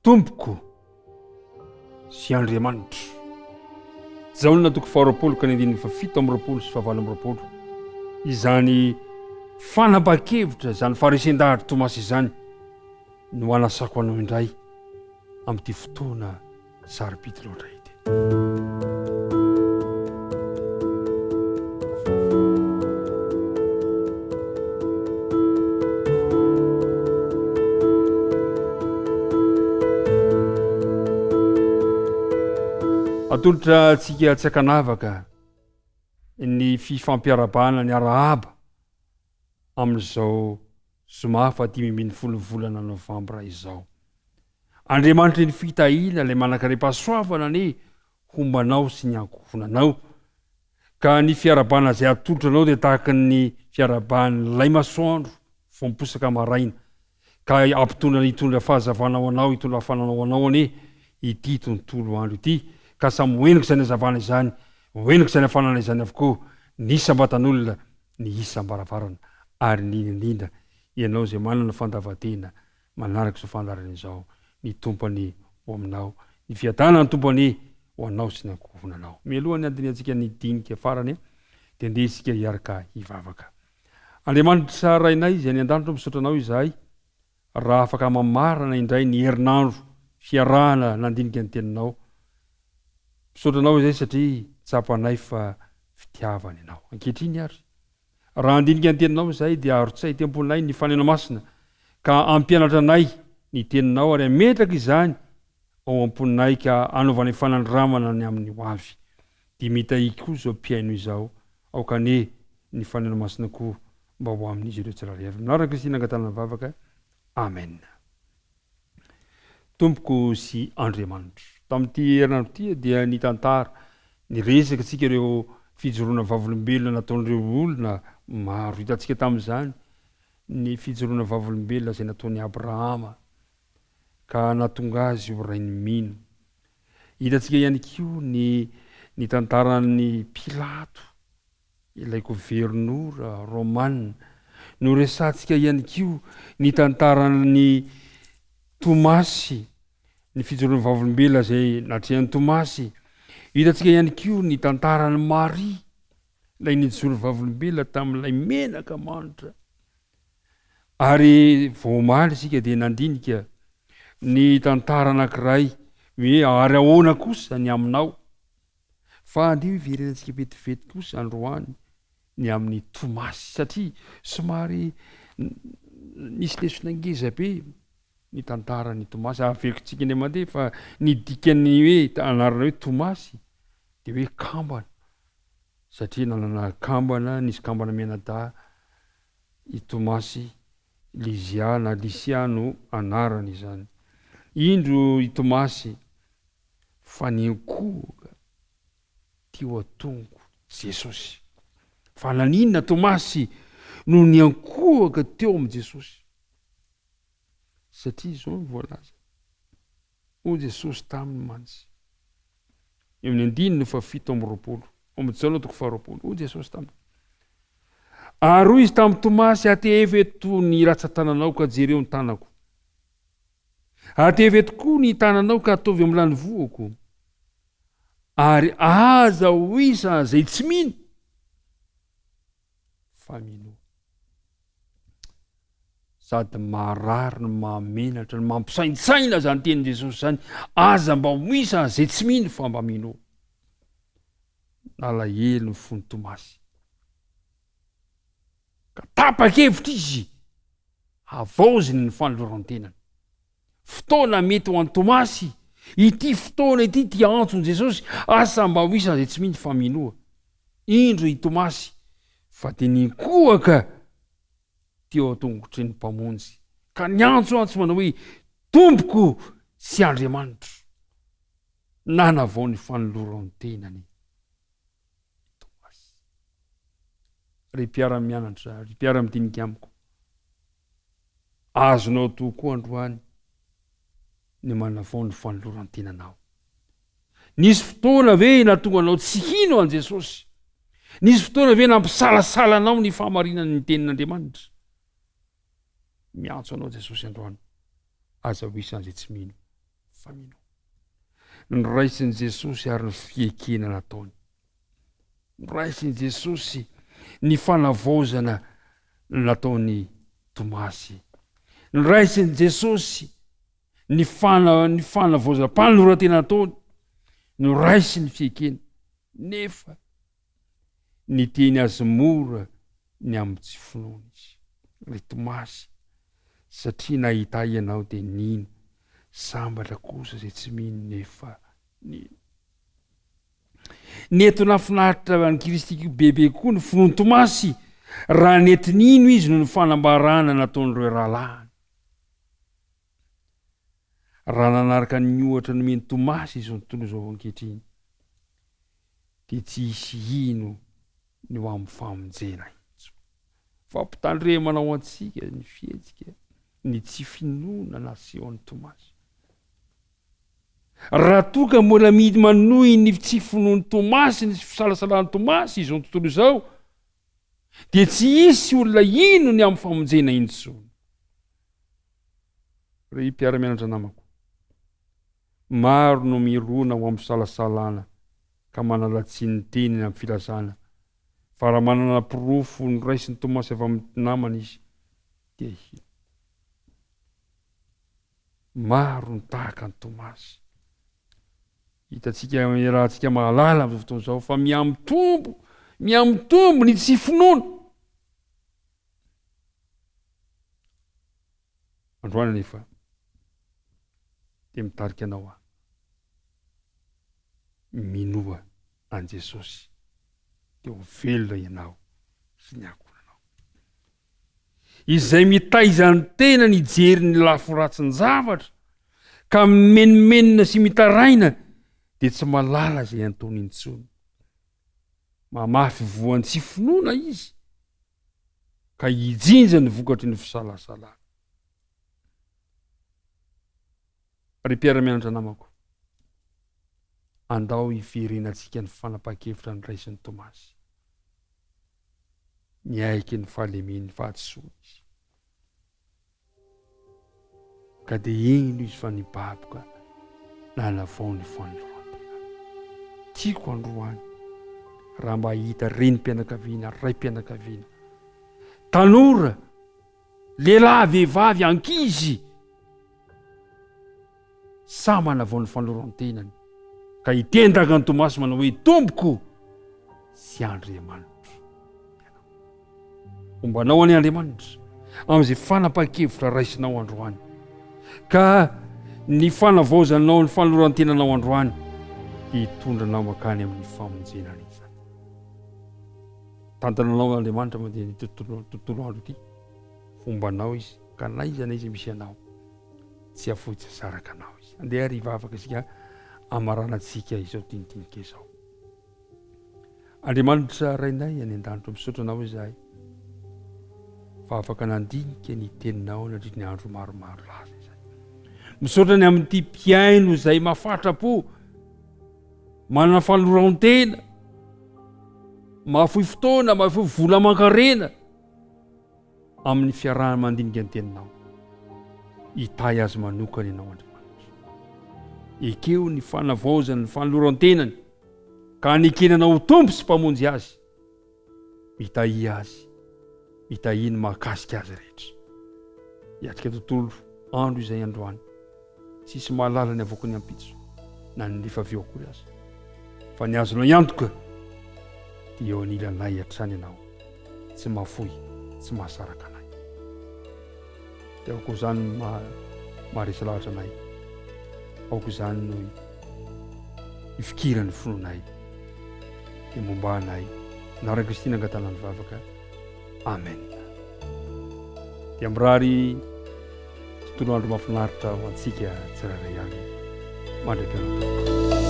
tompoko sy Andriamanitra. Zaolona toko 2 ka ny 7 sy 8 izany fanapa-kevitra zany farisin-dahatra Tomasy izany no anasako anao indray amin'ity fotoana saripity loatra ity. Atolotra antsika tsy akanavaka ny fifampiarabana ny arahaba amin'izao zoma 10 volana novambra izao. Andriamanitra ny fitahina ilay manakarepasoavana ny hombanao sy ny ankohonanao. Ka ny fiarabana izay atolotranao dia tahaka ny fiaraban'ilay masoandro vomposaka maraina. Ka ampitondra hitondra fahazavanao anao, hitondra hafananao anao ane ity tontolo andro ity. Ka samy hoeniko izany hazavana izany, hoeniko izany hafanana izany avokoa, ny sambatan'olona, ny isam-baravarana, ary ny indrindra ianao izay manana fandavatena manaraka izao fandaharana izao, ny tompony ho aminao, ny fiadanany tompony ho anao sy ny ankohonanao. Mialohan'ny andiny antsika ny dinika farany dia ndeha isika hiaraka hivavaka. Andriamanitra tsara inay izay ny an-danitra misaotra anao izahay, raha afaka mamarana indray ny herinandro fiarahana nandinika ny teninao. Misaotra anao izay satria tsapanay fa fitiavana ianao. Ankehitriny ary, raha andinika ny teninao izay dia arotsay temponay ny fanena masina, ka ampianatra anay ny teninao ary ametraka izany ao amponinay ka anaovanay fanandramana ny amin'ny ho avy. Dia mitahy koa izao mpiaino izao, aokane ny fanena masina koa mba ho amin'izy ireo tsirairay avy. Minaraka Kristina angatana mivavaka. Amen. Tompoko sy Andriamanitra. Tamin'ity herinandro ity dia ny tantara ny resaka antsika ireo fijoroana vavolombelona nataon'ireo olona maro. Hitantsika tamin'izany ny fijoroana vavolombelona izay nataon'i Abrahama ka nahatonga azy ho rainy mino. Hitantsika ihany koa ny tantaran'ny Pilato, ilay gouvernoura Romanina. No resantsika ihany koa ny tantaran'ny Tomasy, ny fijoroana vavolombelona izay natrehan'i Tomasy. Hitantsika ihany koa ny tantaran'ny Maria, ilay nijoro vavolombelona tamin'ilay menaka manitra. Ary voamaly isika dia nandinika ny tantara anankiray hoe ary ahoana kosa ny aminao. Fa andeha hiverenantsika vetivety kosa androany ny amin'ny Tomasy, satria somary nisy lesona ngeza be ny tantaran'ny Tomasy. Avekontsika ny mandeha fa ny dikany hoe anarana hoe Tomasy dia hoe kambana, satria nanana kambana, nisy kambana mianadahy i Tomasy. Lizia na Lisia no anarany izany. Indro i Tomasy fa niankohaka teo atongo Jesosy. Fa naninona Tomasy no niankohaka teo amin'ny Jesosy? Satria izao no voalaza. O Jesosy taminy mantsy. Eo amin'ny 9:7, amin'ny Jaona 2:20. O Jesosy taminy. Ary hoy izy tamin'ny Tomasy, ateheva eto ny ratsan-tananao ka jereo ny tanako. Ateheva eto koa ny tananao ka ataovy amin'ny voako. Ary aza ho isa zay tsy mino fa mino. Sady marary no mamenatra no mampisaintsaina zany tenin' Jesosy zany. Aza mba ho isa zay tsy mino fa mba mino. Nalahelo ny fon'ny Tomasy. Ka tapa-kevitra izy havaoziny ny fanoloran-tenany. Fotoana mety ho an'ny Tomasy, ity fotoana ity ty antson'i Jesosy, asa mba ho isa zay tsy mino fa minoa. Indro i Tomasy fa dia nikohaka teo atongotry ny mpamonjy, ka niantso manao hoe tompoko sy Andriamanitra. Nanavao ny fanoloran-tenany. Ry mpiara-mianatra, ry mpiara-midinika amiko, azonao tokoa androany ny manavao ny fanoloran-tenanao. Nisy fotoana ve natonga anao tsy hino an Jesosy? Nisy fotoana ve nampisalasala anao ny fahamarinany ny tenin'Andriamanitra? Miantso anao Jesosy androany, aza ho isan'izay tsy mino famino. Niraisin'i Jesosy ary ny fiekena nataony. Niraisin'i Jesosy ny fanavaozana nataony Tomasy. Niraisin'i Jesosy ny fanavaozana mpanorantena nataony. Niraisiny fiekena. Nefa ny teny azy mora ny amin'ny tsy finoana izy. Ry Tomasy, satria nahita ianao dia nino, sambatra kosa izay tsy mino nefa nino. Neto nafinaritra ny Kristy bebe koa ny finoan'i Tomasy, raha nety nino izy no ny fanambarana nataon'ireo rahalahiny. Raha nanaraka ny ohatra nomeny Tomasy izao tontolo izao ankehitriny, dia tsy hisy ino ny ho amin'ny famonjena intsony. Fampitandremana ao antsika ny fihetsika ny tsy finoana nasehon'i Tomasy. Raha toka mbola mihidy manohy ny tsy finoan'i Tomasy, ny fisalasalan'i Tomasy izao tontolo izao, dia tsy hisy olona ino ny amin'ny famonjena intsony. Ry mpiara-mianatra namako, maro no mirona ho amin'ny fisalasalana ka manalatsy ny teniny amin'ny filazana. Fa raha manana pirofo ny raisin'i Tomasy avy amin'ny namany izy, dia hino. Maro ny tahaka ny Tomasy. Hitantsika rahantsika mahalala amin'ny fotoana izao fa miamitombo ny tsy finoana. Androany nefa dia mitarika anao minoa an Jesosy, dia ho velona ianao sy ny ankohonanao. Izay mitaiza ny tena ny jery ny lafo ratsin'ny zavatra ka menimenina sy mitaraina, dia tsy malala izay antony intsony. Mamafy voan'ny tsy finoana izy ka hijinja ny vokatry ny fisalasalana. Ry mpiara-mianatra namako, andao hiverenantsika ny fanapa-kevitra ny raisin'i Tomasy. Miaiky ny fahalemeny fahatsoa izy. Ka dia iny izy fa nibaboka nanavao ny fanondroantena. Tiako androany, raha mba hita renim-pianakaviana, ray-pianakaviana, tanora, lehilahy, vehivavy, ankizy, samy manavao ny fanondroantenany, ka hitendaka ny Tomasy manao hoe tompoko sy Andriamanitra. Ombanao any Andriamanitra amin'izay fanapa-kevitra raisinao androany, ka ny fanavaozanao ny fanondroantenanao androany dia hitondranao makany amin'ny famonjenana izany. Tantananao Andriamanitra mandeha ny tontolo andro ity, fombanao izy, ka naiza na izy misy anao, tsy afoy tsy saraka anao izy. Andeha hariva afaka isika amaranantsika izao tinitinika izao. Andriamanitra rainay any an-danitra, misaotra anao izahay fa afaka nandinika ny teninao nandritra ny andro maromaro laza izay. Misaotra ny amin'ity mpiaino izay mahafatrapo, manana fanoloran-tena, mahafoy fotoana, mahafoy vola aman-karena amin'ny fiarahana mandinika ny teninao. Hitay azy manokana ianao Andriamanitra. Ekeo ny fanavaozany, ny fanoloran-tenany, ka anekenanao tompo sy mpamonjy azy. Mitahy azy, mitahiny mahakasika azy rehetra. Hiatrika tontolo andro izay androany, tsisy mahalala ny avoaka ny ampitso na ny lefa avy eo akory azy. Fa ny azonao iantoka dia eo anilanay hatrany ianao, tsy mahafoy, tsy mahasaraka anay. Dia aoko izany maharesy lavitra anay. Aoko izany no ifikirany finoanay dia momba anay. Anarana Kristina angatana ny vavaka. Amen. Dia mirary tontolo andro mahafinaritra ho antsika tsirairay avy. Mandra-pianatra.